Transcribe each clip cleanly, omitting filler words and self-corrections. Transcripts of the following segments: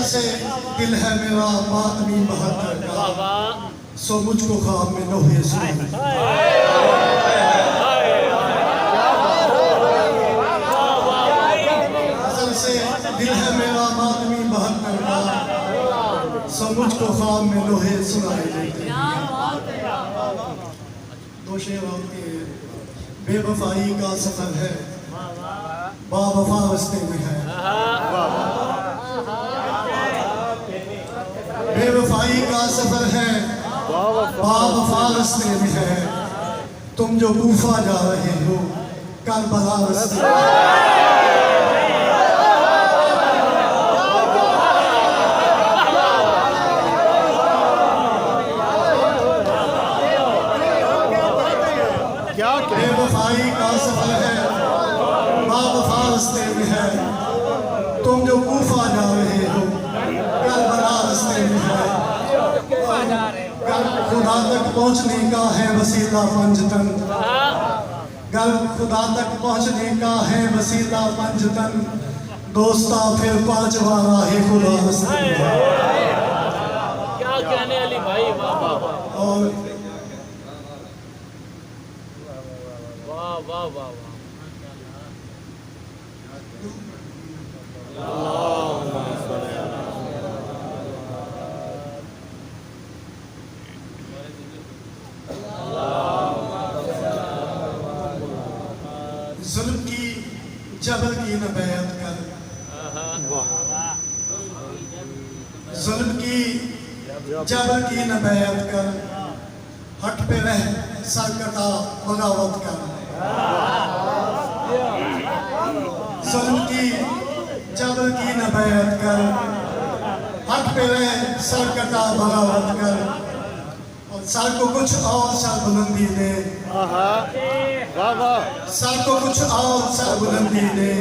बेअसल से दिल है मेरा मातमी बहत्तर का, सो मुझको ख्वाब में लोहे सुनाई। बेअसल से दिल है मेरा मातमी बहत्तर का, सो मुझको ख्वाब में लोहे सुनाई देते। दो शेर आपके। बेवफाई का सफर है, बावफा रस्ते में है। बेवफाई का सफर है, बावफा रस्ते में है। तुम जो कूफा जा रहे हो, करबला रस्ते में है। बेवफाई का सफर है, बावफा रस्ते में है। तुम जो कूफा जा रहे हो, करबला रस्ते में है। खुदा तक पहुंचने का है वसीला पंजतन, गर खुदा तक पहुंचने का है वसीला पंजतन। दोस्ता फिर पांचवा राहे खुदा रस्ते में है। क्या कहने अली भाई, वाह वाह और वाह वाह वाह वाह। जुल्म की जबर की न बैत कर, जुल्म की जबर की न बैत कर। हट पे रह सरकता बगावत कर। जुल्म की जबर की न बैत कर। हट पे रह सरकता बगावत कर। और सर को कुछ और सर बुलंदी दे, सर को कुछ और सर बुलंदी दे।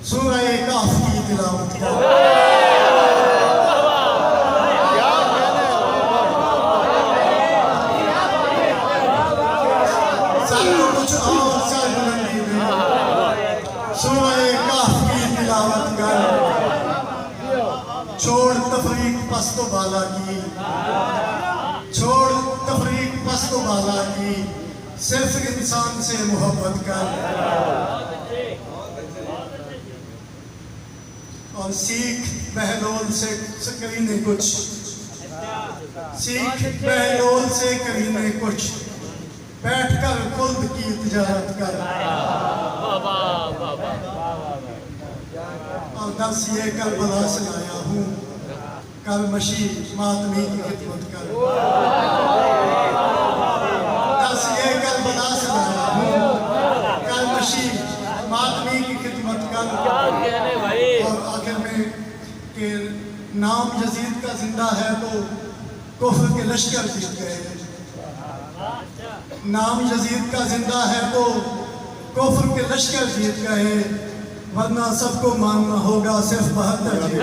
सूरह काफ की तिलावत कर। सर को कुछ और सर बुलंदी दे। सूरह काफ की तिलावत कर। छोड़ तफरीक पस्तो बाला की, छोड़ तफरीक पस्तो बाला की। सिर्फ इंसान से मोहब्बत कर। और सीख बहलोल से करीने कुछ, सीख बहलोल से करीने कुछ। बैठकर खुद की तिजारत कर। और दर्स ये करबला से आया हूँ, कल मशी मातमी की खिदमत कर। दर्स ये करबला से आया हूँ, कल मशी मातमी की खिदमत कर। क्या कहने भाई। और आखिर में कि नाम यजीद का जिंदा है तो कुफ्र के लश्कर जीत गए। नाम यजीद का जिंदा है तो कुफ्र के लश्कर जीत गए। वरना सबको मानना होगा सिर्फ 72 जी।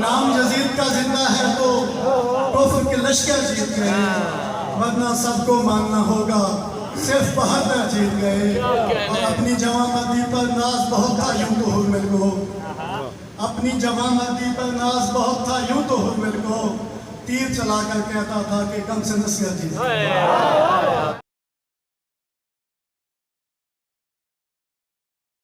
नाम यजीद का जिंदा है तो कुफ्र के लश्कर जीत गए। वरना सबको मानना होगा सिर्फ 72 जीत गए। और अपनी जवामर्दी पर नाज बहुत था यूं तो हुर्मिल को, अपनी जवामर्दी पर नाज बहुत था यूं तो हुर्मिल को। तीर चला कर कहता था कि कम से नसीहत ही।